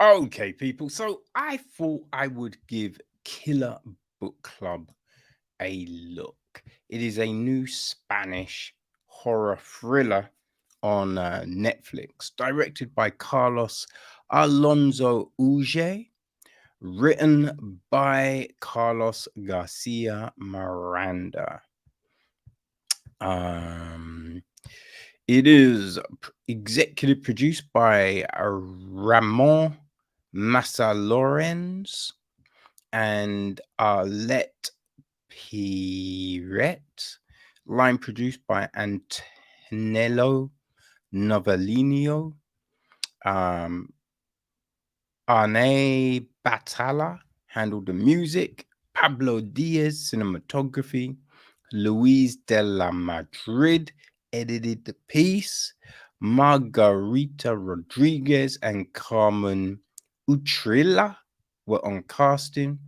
Okay, people. So I thought I would give Killer Book Club a look. It is a new Spanish horror thriller on Netflix, directed by Carlos Alonso Uge, written by Carlos Garcia Miranda. Um, it is executive produced by Ramon Massa Lorenz and Arlette Piret. Line produced by Antonello Novellino. Um, Arne Batalla handled the music. Pablo Diaz, cinematography. Luis de la Madrid edited the piece. Margarita Rodriguez and Carmen Utrilla were on casting.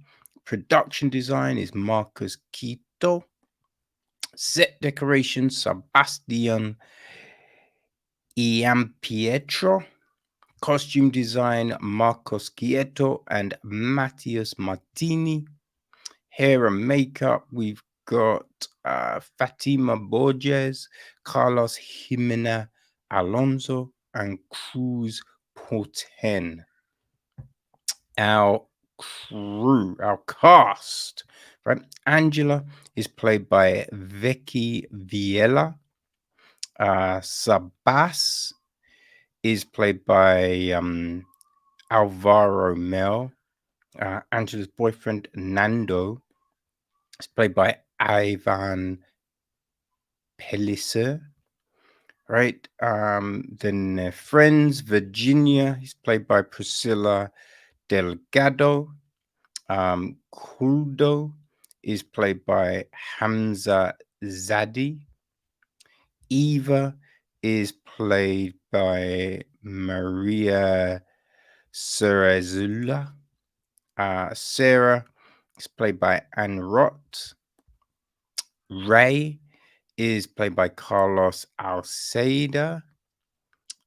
Production design is Marcus Quito. Set decoration, Sebastian Iampietro. Costume design, Marcos Quieto and Matthias Martini. Hair and makeup, we've got Fatima Borges, Carlos Jimena Alonso, and Cruz Porten. Our crew, our cast, right? Angela is played by Vicky Viella. Sabas is played by Alvaro Mel. Angela's boyfriend Nando is played by Ivan Pellicer, right? Then their friends, Virginia is played by Priscilla Delgado. Kuldo is played by Hamza Zadi. Eva is played by Maria Cerazula. Sarah is played by Anne Rott. Ray is played by Carlos Alceida.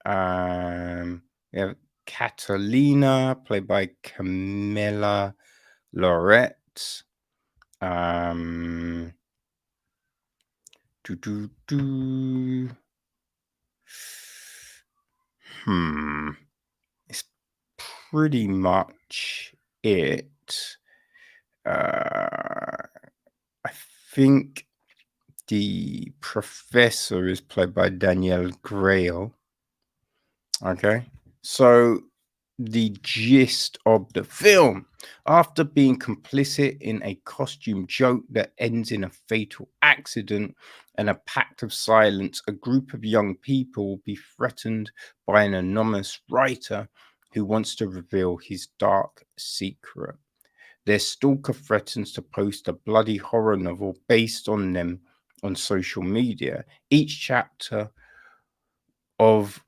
We have Catalina, played by Camilla Lorette. Um, do, do, do. It's pretty much it. I think the professor is played by Danielle Grail. Okay, so the gist of the film: after being complicit in a costume joke that ends in a fatal accident and a pact of silence, a group of young people will be threatened by an anonymous writer who wants to reveal his dark secret. Their stalker threatens to post a bloody horror novel based on them on social media. Each chapter of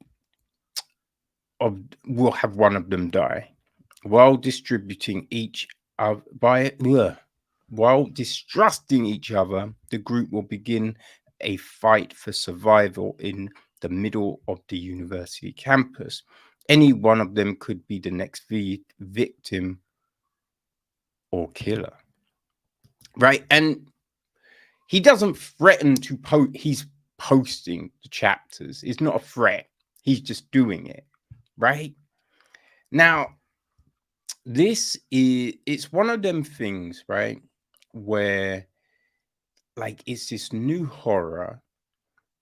will have one of them die. While distributing each of by while distrusting each other, the group will begin a fight for survival in the middle of the university campus. Any one of them could be the next victim or killer, right? And he doesn't threaten to post. He's posting the chapters. It's not a threat. He's just doing it, right? Now, it's one of them things, right, where like it's this new horror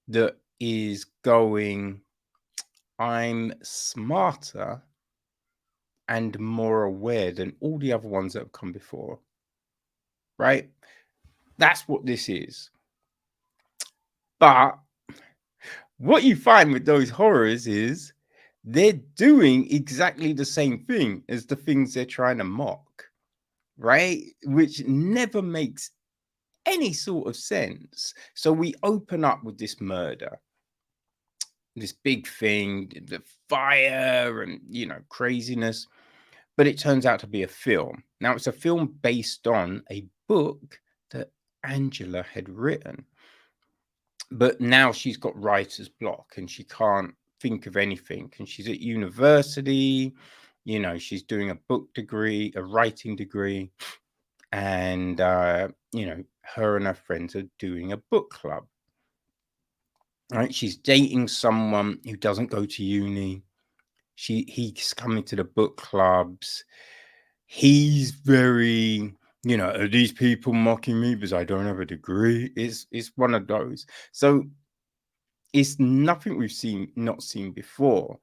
that is going, I'm smarter and more aware than all the other ones that have come before, right? That's what this is. But what you find with those horrors is they're doing exactly the same thing as the things they're trying to mock, right? Which never makes any sort of sense. So we open up with this murder, this big thing, the fire and, craziness. But it turns out to be a film. Now, it's a film based on a book that Angela had written. But now she's got writer's block and she can't think of anything. And she's at university she's doing a book degree, a writing degree, and her and her friends are doing a book club. Right? She's dating someone who doesn't go to uni. He's coming to the book clubs. He's very, are these people mocking me because I don't have a degree? It's one of those. So it's nothing we've not seen before.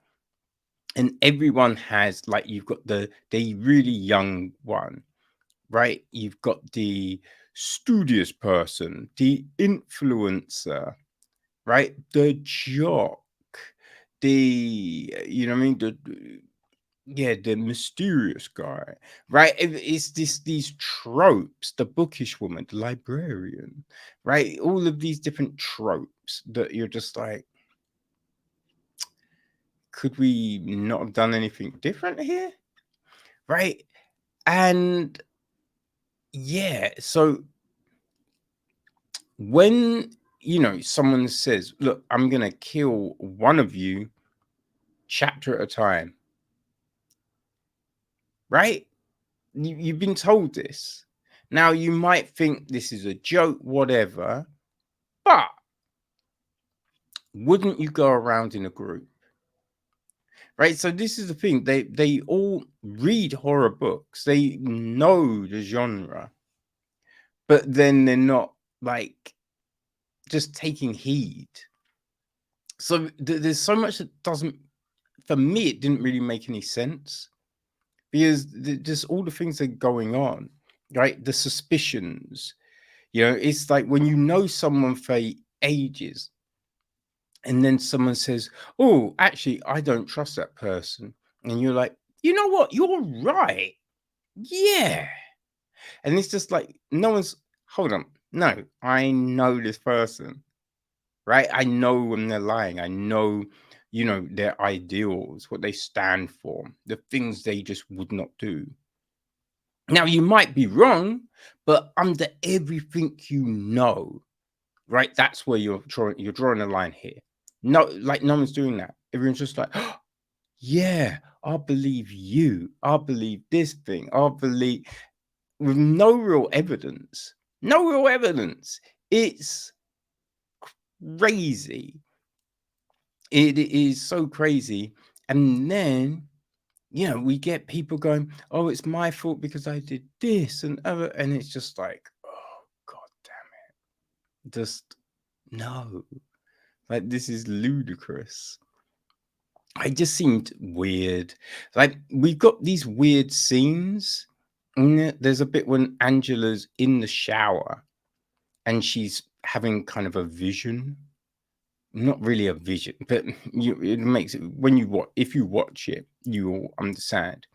And everyone has, like, you've got the really young one, right? You've got the studious person, the influencer, right? The jock, you know what I mean? The mysterious guy, right? It's these tropes, the bookish woman, the librarian, right? All of these different tropes that you're just like, could we not have done anything different here? Right? And yeah, so when someone says, look, I'm gonna kill one of you chapter at a time, right? You've been told this. Now you might think this is a joke, whatever, but wouldn't you go around in a group? Right? So this is the thing. They all read horror books. They know the genre, but then they're not like just taking heed. So there's so much that doesn't, for me, it didn't really make any sense, because just all the things that are going on, right? The suspicions, it's like when you know someone for ages, and then someone says, oh, actually, I don't trust that person. And you're like, you know what? You're right. Yeah. And it's just like, hold on. No, I know this person, right? I know when they're lying. I know, their ideals, what they stand for, the things they just would not do. Now, you might be wrong, but under everything right? That's where you're drawing a line here. No, like no one's doing that. Everyone's just like, oh, yeah, I'll believe you. I'll believe this thing. I'll believe, with no real evidence. No real evidence. It's crazy. It is so crazy. And then, we get people going, oh, it's my fault because I did this and other. And it's just like, oh, God damn it. Just no. Like, this is ludicrous. It just seemed weird. Like, we've got these weird scenes. There's a bit when Angela's in the shower and she's having kind of a vision. Not really a vision, but it makes it, if you watch it, you'll understand.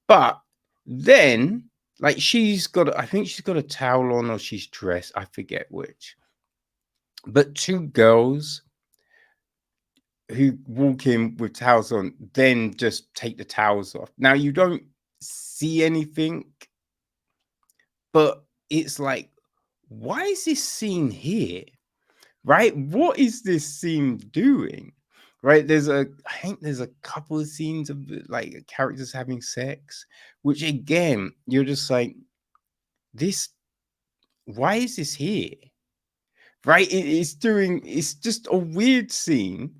But then, like, I think she's got a towel on, or she's dressed, I forget which. But two girls who walk in with towels on, then just take the towels off. Now, you don't see anything, but it's like, why is this scene here? Right? What is this scene doing? Right? I think there's a couple of scenes of like characters having sex, which again, you're just like, why is this here? Right? It's just a weird scene.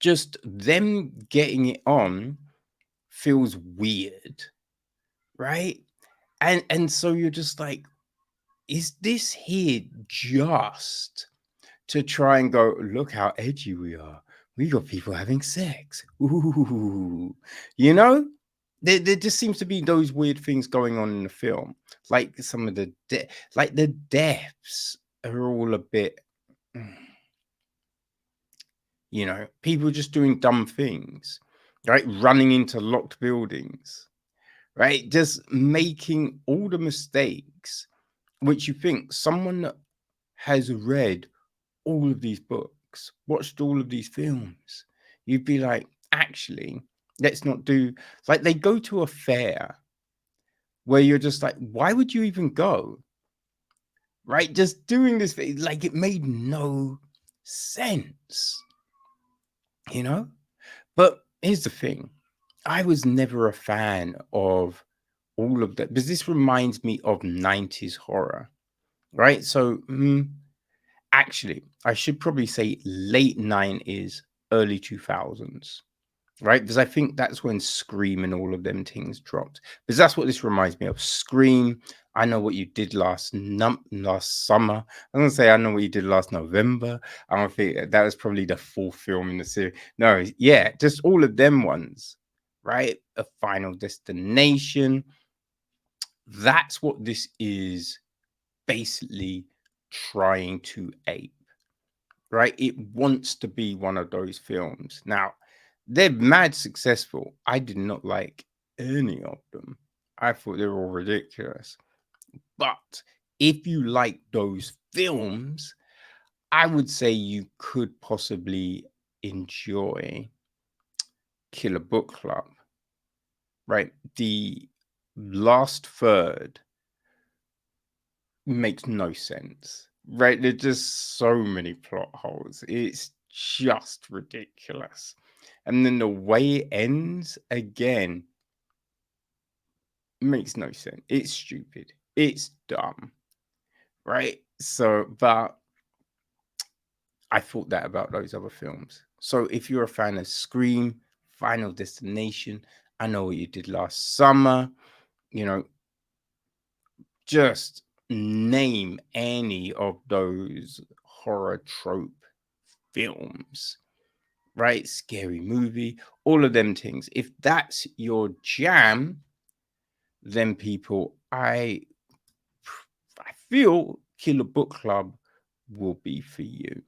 Just them getting it on feels weird, right? And so you're just like, is this here just to try and go, look how edgy we are? We got people having sex. Ooh, there just seems to be those weird things going on in the film, like some of the the deaths are all a bit. People just doing dumb things, right? Running into locked buildings, right? Just making all the mistakes, which you think someone that has read all of these books, watched all of these films, you'd be like, actually, let's not do, like, they go to a fair where you're just like, why would you even go? Right? Just doing this, like, it made no sense, But here's the thing. I was never a fan of all of that because this reminds me of 90s horror, right? So, actually, I should probably say late 90s, early 2000s, right? Because I think that's when Scream and all of them things dropped. Because that's what this reminds me of. Scream, I Know What You Did last summer. I'm gonna say I Know What You Did last November. I don't think that was probably the fourth film in the series. No, yeah, just all of them ones, right? A Final Destination. That's what this is basically trying to ape, right? It wants to be one of those films. Now, they're mad successful. I did not like any of them. I thought they were all ridiculous. But if you like those films, I would say you could possibly enjoy Killer Book Club, right? The last third makes no sense, right? There's just so many plot holes. It's just ridiculous. And then the way it ends, again, makes no sense. It's stupid. It's dumb, right? So, but I thought that about those other films. So if you're a fan of Scream, Final Destination, I Know What You Did Last Summer, you know, just name any of those horror trope films, right? Scary Movie, all of them things. If that's your jam, then people, I feel Killer Book Club will be for you.